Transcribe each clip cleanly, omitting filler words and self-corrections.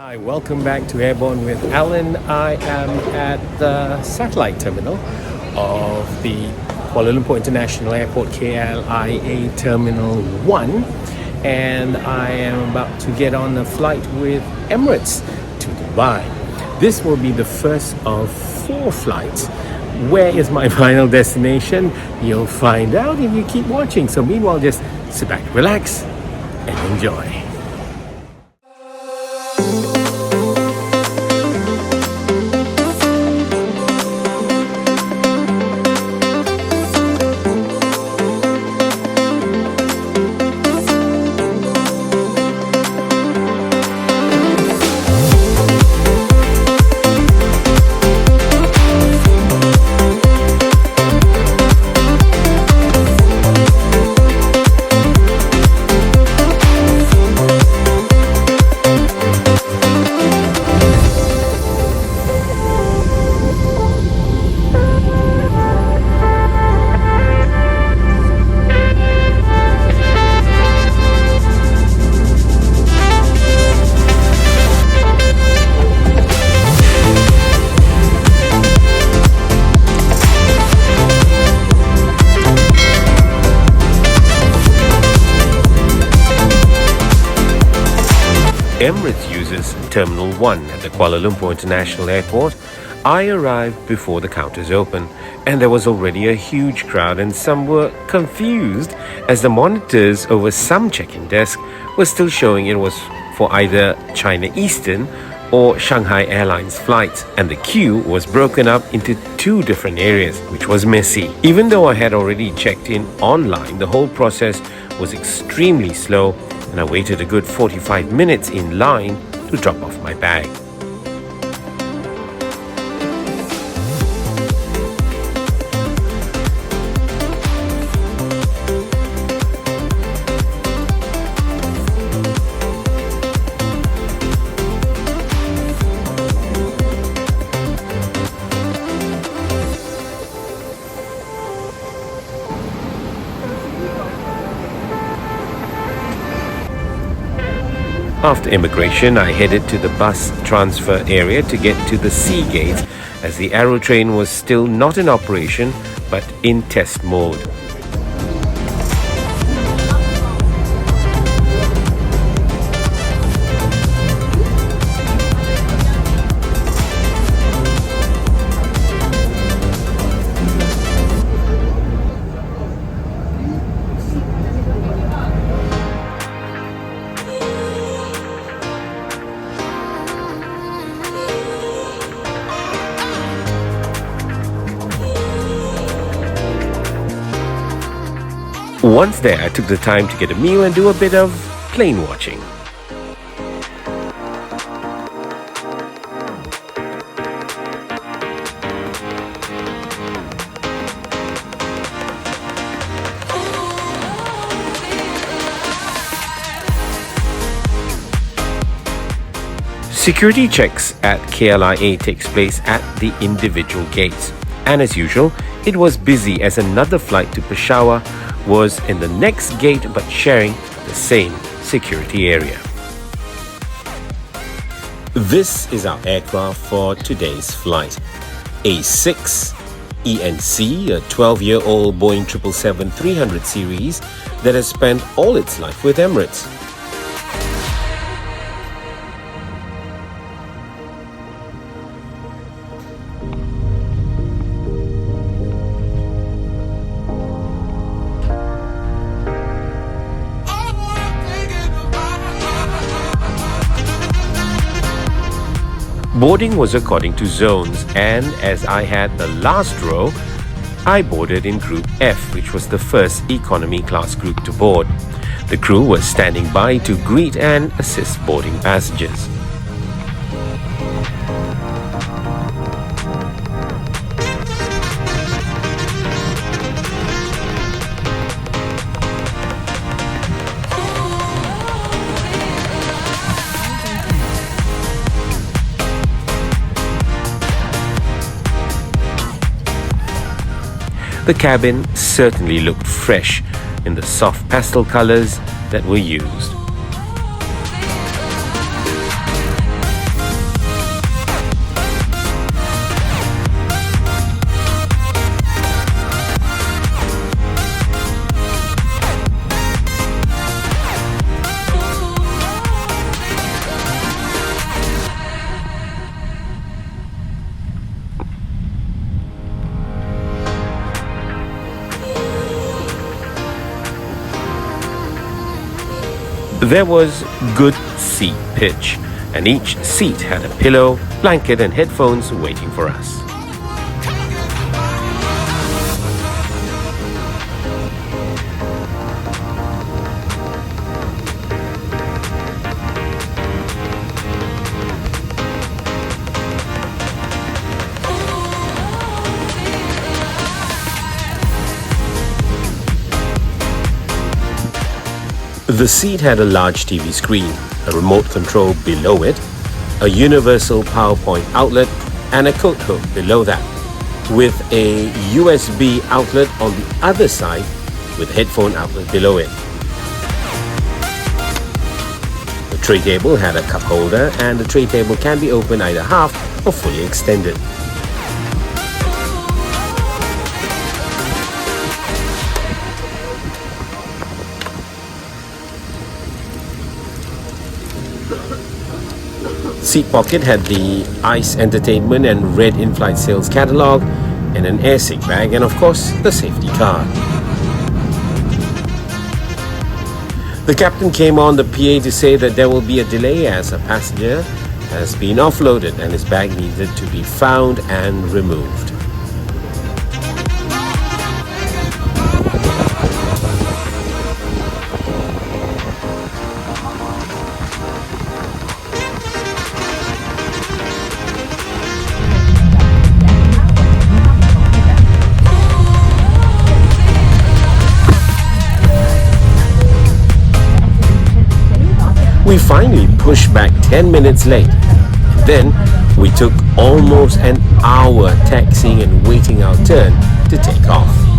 Hi, welcome back to Airborne with Alan. I am at the satellite terminal of the Kuala Lumpur International Airport KLIA Terminal 1, and I am about to get on a flight with Emirates to Dubai. This will be the first of 4 flights. Where is my final destination? You'll find out if you keep watching. So meanwhile, just sit back, relax, and enjoy. Emirates uses Terminal 1 at the Kuala Lumpur International Airport. I arrived before the counters opened, and there was already a huge crowd, and some were confused as the monitors over some check-in desk were still showing it was for either China Eastern or Shanghai Airlines flights, and the queue was broken up into 2 different areas, which was messy. Even though I had already checked in online, the whole process was extremely slow, and I waited a good 45 minutes in line to drop off my bag. After immigration, I headed to the bus transfer area to get to the sea gate, as the Aero train was still not in operation but in test mode. Once there, I took the time to get a meal and do a bit of plane watching. Security checks at KLIA takes place at the individual gates, and as usual, it was busy as another flight to Peshawar was in the next gate but sharing the same security area. This is our aircraft for today's flight. A6 ENC, a 12-year-old Boeing 777-300 series that has spent all its life with Emirates. Boarding was according to zones, and as I had the last row, I boarded in Group F, which was the first economy class group to board. The crew was standing by to greet and assist boarding passengers. The cabin certainly looked fresh in the soft pastel colors that were used. There was good seat pitch, and each seat had a pillow, blanket and headphones waiting for us. The seat had a large TV screen, a remote control below it, a universal PowerPoint outlet, and a coat hook below that, with a USB outlet on the other side with a headphone outlet below it. The tray table had a cup holder, and the tray table can be opened either half or fully extended. Seat pocket had the ICE entertainment and red in-flight sales catalogue, and an airsick bag, and of course the safety card. The captain came on the PA to say that there will be a delay as a passenger has been offloaded and his bag needed to be found and removed. We finally pushed back 10 minutes late. Then we took almost an hour taxiing and waiting our turn to take off.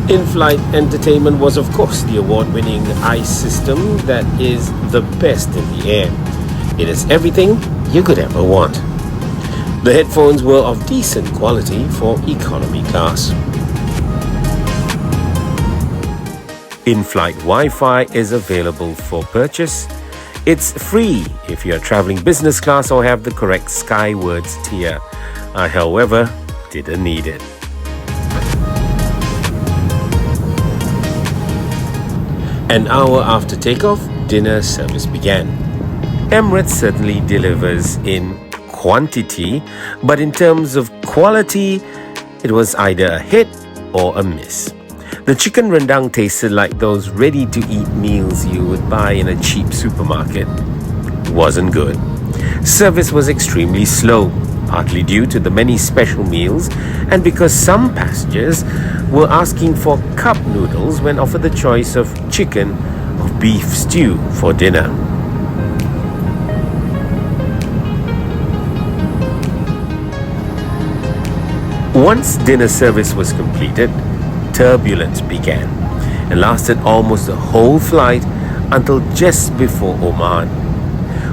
In-flight entertainment was of course the award-winning ICE system that is the best in the air. It is everything you could ever want. The headphones were of decent quality for economy class. In-flight Wi-Fi is available for purchase. It's free if you're traveling business class or have the correct Skywards tier. I, however, didn't need it. An hour after takeoff, dinner service began. Emirates certainly delivers in quantity, but in terms of quality, it was either a hit or a miss. The chicken rendang tasted like those ready-to-eat meals you would buy in a cheap supermarket. Wasn't good. Service was extremely slow, partly due to the many special meals and because some passengers were asking for cup noodles when offered the choice of chicken or beef stew for dinner. Once dinner service was completed, turbulence began and lasted almost the whole flight until just before Oman.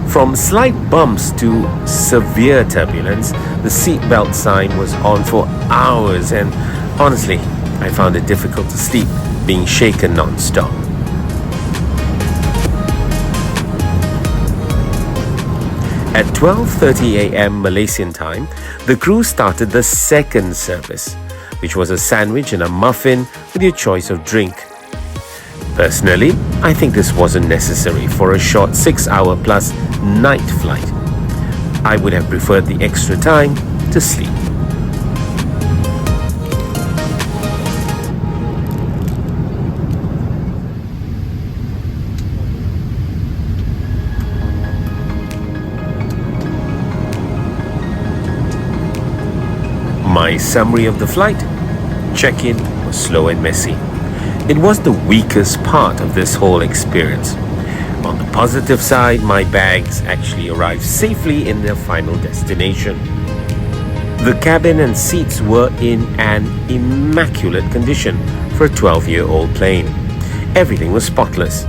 From slight bumps to severe turbulence, the seatbelt sign was on for hours and honestly, I found it difficult to sleep, being shaken non-stop. At 12:30 a.m. Malaysian time, the crew started the second service, which was a sandwich and a muffin with your choice of drink. Personally, I think this wasn't necessary for a short 6-hour plus night flight. I would have preferred the extra time to sleep. My summary of the flight: check-in was slow and messy. It was the weakest part of this whole experience. On the positive side, my bags actually arrived safely in their final destination. The cabin and seats were in an immaculate condition for a 12-year-old plane. Everything was spotless.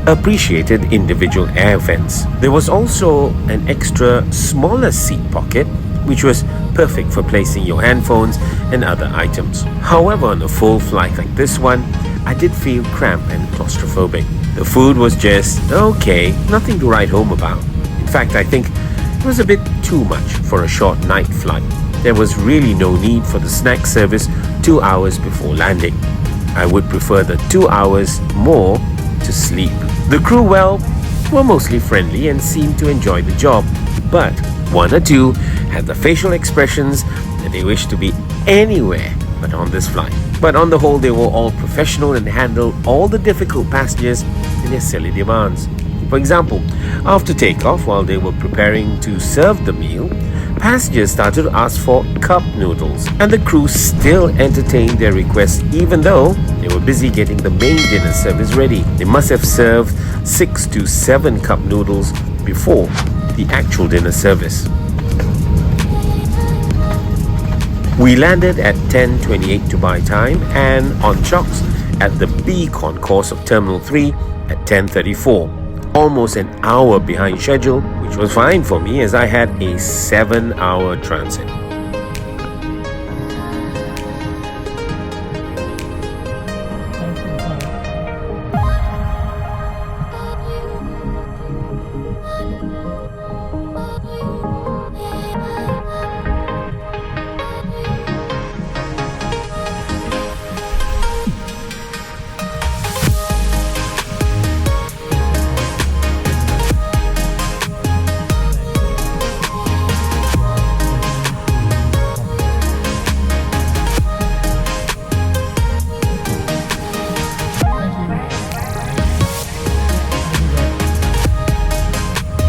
Appreciated individual air vents. There was also an extra smaller seat pocket, which was perfect for placing your handphones and other items. However, on a full flight like this one, I did feel cramped and claustrophobic. The food was just okay, nothing to write home about. In fact, I think it was a bit too much for a short night flight. There was really no need for the snack service 2 hours before landing. I would prefer the 2 hours more to sleep. The crew, well, were mostly friendly and seemed to enjoy the job, but one or two had the facial expressions that they wished to be anywhere but on this flight. But on the whole, they were all professional and handled all the difficult passengers and their silly demands. For example, after takeoff, while they were preparing to serve the meal, passengers started to ask for cup noodles, and the crew still entertained their requests even though they were busy getting the main dinner service ready. They must have served 6 to 7 cup noodles before the actual dinner service. We landed at 10:28 Dubai time and on chocks at the B concourse of Terminal 3 at 10:34. Almost an hour behind schedule, which was fine for me as I had a 7-hour transit.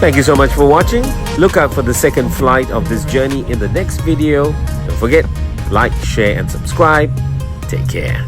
Thank you so much for watching. Look out for the second flight of this journey in the next video. Don't forget, like, share and subscribe. Take care.